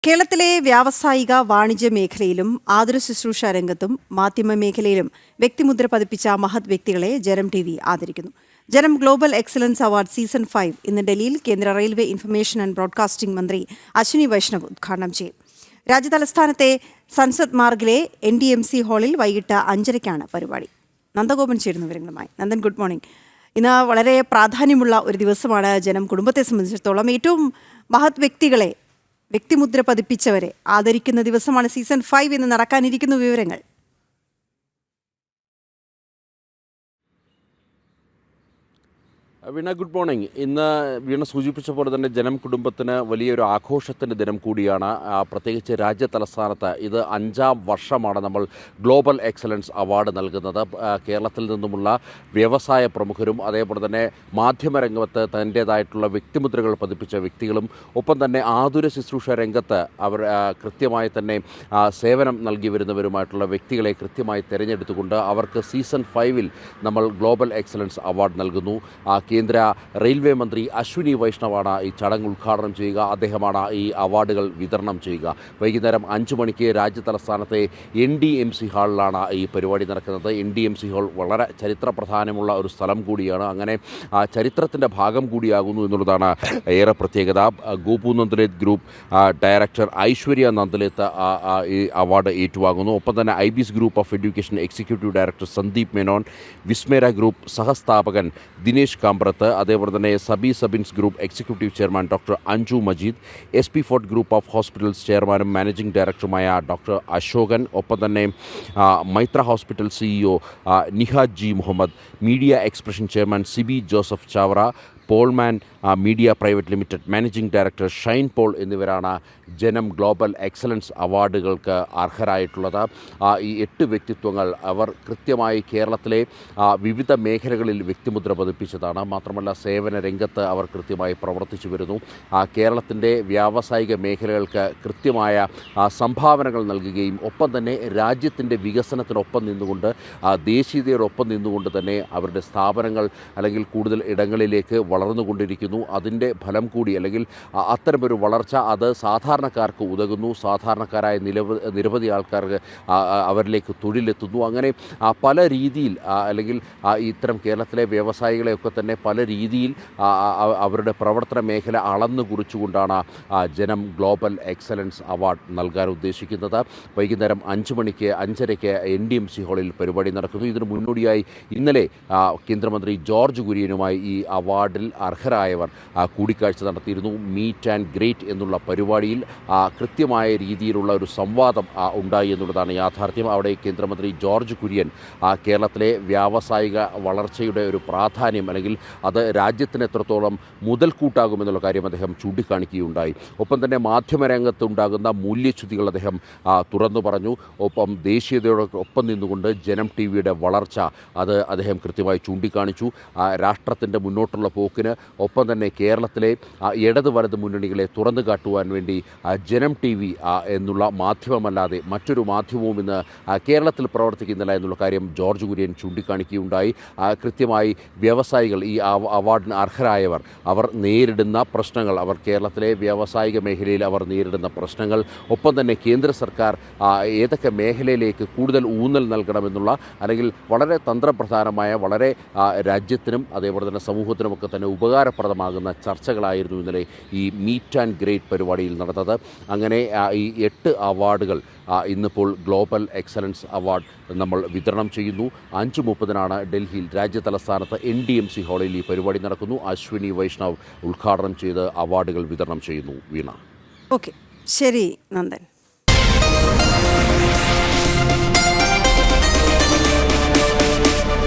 കേരളത്തിലെ വ്യാവസായിക വാണിജ്യ മേഖലയിലും ആതുര ശുശ്രൂഷ രംഗത്തും മാധ്യമ മേഖലയിലും വ്യക്തിമുദ്ര പതിപ്പിച്ച മഹത് വ്യക്തികളെ ജനം TV ആദരിക്കുന്നു. ജനം ഗ്ലോബൽ എക്സലൻസ് അവാർഡ് സീസൺ 5 ഇന്ന് ഡൽഹിയിൽ കേന്ദ്ര റെയിൽവേ ഇൻഫർമേഷൻ ആൻഡ് ബ്രോഡ്കാസ്റ്റിംഗ് മന്ത്രി അശ്വിനി വൈഷ്ണവ് ഉദ്ഘാടനം ചെയ്യും. രാജ്യതലസ്ഥാനത്തെ സൻസദ് മാർഗിലെ NDMC ഹാളിൽ വൈകിട്ട് 5:30 പരിപാടി. നന്ദഗോപൻ ചേരുന്നു വിവരങ്ങളുമായി. Nandan, good morning. ഇന്ന് വളരെ പ്രാധാന്യമുള്ള ഒരു ദിവസമാണ്. ജനം കുടുംബത്തെ സംബന്ധിച്ചിടത്തോളം ഏറ്റവും മഹത് വ്യക്തികളെ, വ്യക്തിമുദ്ര പതിപ്പിച്ചവരെ ആദരിക്കുന്ന ദിവസമാണ്. സീസൺ 5 ഇന്ന് നടക്കാനിരിക്കുന്ന വിവരങ്ങൾ. വീണ, ഗുഡ് മോർണിംഗ്. ഇന്ന് വീണ സൂചിപ്പിച്ച പോലെ തന്നെ ജനം കുടുംബത്തിന് വലിയൊരു ആഘോഷത്തിൻ്റെ ദിനം കൂടിയാണ്. പ്രത്യേകിച്ച് രാജ്യ തലസ്ഥാനത്ത് ഇത് 5ാം വർഷമാണ് നമ്മൾ ഗ്ലോബൽ എക്സലൻസ് അവാർഡ് നൽകുന്നത്. കേരളത്തിൽ നിന്നുമുള്ള വ്യവസായ പ്രമുഖരും അതേപോലെ തന്നെ മാധ്യമരംഗത്ത് തൻ്റേതായിട്ടുള്ള വ്യക്തിമുദ്രകൾ പതിപ്പിച്ച വ്യക്തികളും ഒപ്പം തന്നെ ആതുര ശുശ്രൂഷ രംഗത്ത് അവർ കൃത്യമായി തന്നെ സേവനം നൽകി വരുന്നവരുമായിട്ടുള്ള വ്യക്തികളെ കൃത്യമായി തിരഞ്ഞെടുത്തുകൊണ്ട് അവർക്ക് സീസൺ 5 നമ്മൾ ഗ്ലോബൽ എക്സലൻസ് അവാർഡ് നൽകുന്നു. കേന്ദ്ര റെയിൽവേ മന്ത്രി അശ്വിനി വൈഷ്ണവാണ് ഈ ചടങ്ങ് ഉദ്ഘാടനം ചെയ്യുക. അദ്ദേഹമാണ് ഈ അവാർഡുകൾ വിതരണം ചെയ്യുക. വൈകുന്നേരം 5 മണിക്ക് രാജ്യ തലസ്ഥാനത്തെ NDMC ഹാളിലാണ് ഈ പരിപാടി നടക്കുന്നത്. NDMC ഹാൾ വളരെ ചരിത്ര പ്രധാനമുള്ള ഒരു സ്ഥലം കൂടിയാണ്. അങ്ങനെ ചരിത്രത്തിൻ്റെ ഭാഗം കൂടിയാകുന്നു എന്നുള്ളതാണ് ഏറെ പ്രത്യേകത. ഗോപു നന്ദലേത്ത് ഗ്രൂപ്പ് ഡയറക്ടർ ഐശ്വര്യ നന്ദലേത്ത് ഈ അവാർഡ് ഏറ്റുവാങ്ങുന്നു. ഒപ്പം തന്നെ IBS group of education executive director Sandeep Menon, Vismera group സഹസ്ഥാപകൻ ദിനേശ് കാമ്പ്രത്ത്, അതേപോലെ തന്നെ Sabins group executive chairman doctor Anju Majeed, SP fort group of hospitals ചെയർമാനും മാനേജിംഗ് ഡയറക്ടറുമായ ഡോക്ടർ അശോകൻ, ഒപ്പം തന്നെ Maithra hospital CEO Nihad G Muhammad, media expression chairman Sibi Joseph Chavara, Polman media private limited managing director Shine Paul എന്നിവരാണ് ജനം global excellence അവാർഡുകൾക്ക് അർഹരായിട്ടുള്ളത്. ഈ 8 വ്യക്തിത്വങ്ങൾ അവർ കൃത്യമായി കേരളത്തിലെ വിവിധ മേഖലകളിൽ വ്യക്തിമുദ്ര പതിപ്പിച്ചതാണ്. മാത്രമല്ല സേവന രംഗത്ത് അവർ കൃത്യമായി പ്രവർത്തിച്ചു വരുന്നു. കേരളത്തിൻ്റെ വ്യാവസായിക മേഖലകൾക്ക് കൃത്യമായ സംഭാവനകൾ നൽകുകയും ഒപ്പം തന്നെ രാജ്യത്തിൻ്റെ വികസനത്തിനൊപ്പം നിന്നുകൊണ്ട് ദേശീയതയോടൊപ്പം നിന്നുകൊണ്ട് തന്നെ അവരുടെ സ്ഥാപനങ്ങൾ അല്ലെങ്കിൽ കൂടുതൽ ഇടങ്ങളിലേക്ക് വളർന്നുകൊണ്ടിരിക്കുന്നു. അതിൻ്റെ ഫലം കൂടി അല്ലെങ്കിൽ അത്തരമൊരു വളർച്ച അത് സാധാരണക്കാർക്ക് ഉതകുന്നു. സാധാരണക്കാരായ നിരവധി ആൾക്കാർക്ക് അവരിലേക്ക് തൊഴിലെത്തുന്നു. അങ്ങനെ പല രീതിയിൽ അല്ലെങ്കിൽ ഇത്തരം കേരളത്തിലെ വ്യവസായികളെയൊക്കെ തന്നെ പല രീതിയിൽ അവരുടെ പ്രവർത്തന മേഖല അളന്നു കുറിച്ചുകൊണ്ടാണ് ജനം ഗ്ലോബൽ എക്സലൻസ് അവാർഡ് നൽകാൻ ഉദ്ദേശിക്കുന്നത്. വൈകുന്നേരം 5 മണിക്ക് 5:30 NDMC ഹാളിൽ പരിപാടി നടക്കുന്നു. ഇതിനു മുന്നോടിയായി ഇന്നലെ കേന്ദ്രമന്ത്രി ജോർജ് കുര്യനുമായി ഈ അവാർഡിൽ അർഹരായവർ കൂടിക്കാഴ്ച നടത്തിയിരുന്നു. മീറ്റ് ആൻഡ് ഗ്രേറ്റ് എന്നുള്ള പരിപാടിയിൽ കൃത്യമായ രീതിയിലുള്ള ഒരു സംവാദം ഉണ്ടായി എന്നുള്ളതാണ് യാഥാർത്ഥ്യം. അവിടെ കേന്ദ്രമന്ത്രി ജോർജ് കുര്യൻ കേരളത്തിലെ വ്യാവസായിക വളർച്ചയുടെ ഒരു പ്രാധാന്യം അല്ലെങ്കിൽ അത് രാജ്യത്തിന് എത്രത്തോളം മുതൽക്കൂട്ടാകുമെന്നുള്ള കാര്യം അദ്ദേഹം ചൂണ്ടിക്കാണിക്കുകയുണ്ടായി. ഒപ്പം തന്നെ മാധ്യമരംഗത്തുണ്ടാകുന്ന മൂല്യച്യുതികൾ അദ്ദേഹം തുറന്നു പറഞ്ഞു. ഒപ്പം ദേശീയതയോടൊപ്പം നിന്നുകൊണ്ട് ജനം TVയുടെ വളർച്ച അത് അദ്ദേഹം കൃത്യമായി ചൂണ്ടിക്കാണിച്ചു. രാഷ്ട്രത്തിൻ്റെ മുന്നോട്ടുള്ള പോക്കിന് ഒപ്പം തന്നെ കേരളത്തിലെ ഇടത് വലത് മുന്നണികളെ തുറന്നു കാട്ടുവാൻ വേണ്ടി ജനം TV എന്നുള്ള മാധ്യമമല്ലാതെ മറ്റൊരു മാധ്യമവും ഇന്ന് കേരളത്തിൽ പ്രവർത്തിക്കുന്നില്ല എന്നുള്ള കാര്യം ജോർജ് കുര്യൻ ചൂണ്ടിക്കാണിക്കുകയുണ്ടായി. കൃത്യമായി വ്യവസായികൾ ഈ അവാർഡിന് അർഹരായവർ അവർ നേരിടുന്ന പ്രശ്നങ്ങൾ, അവർ കേരളത്തിലെ വ്യാവസായിക മേഖലയിൽ അവർ നേരിടുന്ന പ്രശ്നങ്ങൾ, ഒപ്പം തന്നെ കേന്ദ്ര സർക്കാർ ഏതൊക്കെ മേഖലയിലേക്ക് കൂടുതൽ ഊന്നൽ നൽകണമെന്നുള്ള അല്ലെങ്കിൽ വളരെ തന്ത്രപ്രധാനമായ വളരെ രാജ്യത്തിനും അതേപോലെ തന്നെ സമൂഹത്തിനുമൊക്കെ തന്നെ ഉപകാരപ്രദമാകുന്ന ചർച്ചകളായിരുന്നു ഇന്നലെ ഈ മീറ്റ് ആൻഡ് ഗ്രേറ്റ് പരിപാടിയിൽ നടന്നത്. അങ്ങനെ ഈ 8 അവാർഡുകൾ ഇന്നിപ്പോൾ ഗ്ലോബൽ എക്സലൻസ് അവാർഡ് നമ്മൾ വിതരണം ചെയ്യുന്നു. 5:30 ഡൽഹിയിൽ രാജ്യ തലസ്ഥാനത്ത് NDMC ഹാളിൽ ഈ പരിപാടി നടക്കുന്നു. അശ്വിനി വൈഷ്ണവ് ഉദ്ഘാടനം ചെയ്ത് അവാർഡുകൾ വിതരണം ചെയ്യുന്നു. വീണ. ഓക്കെ, ശരി നന്ദൻ.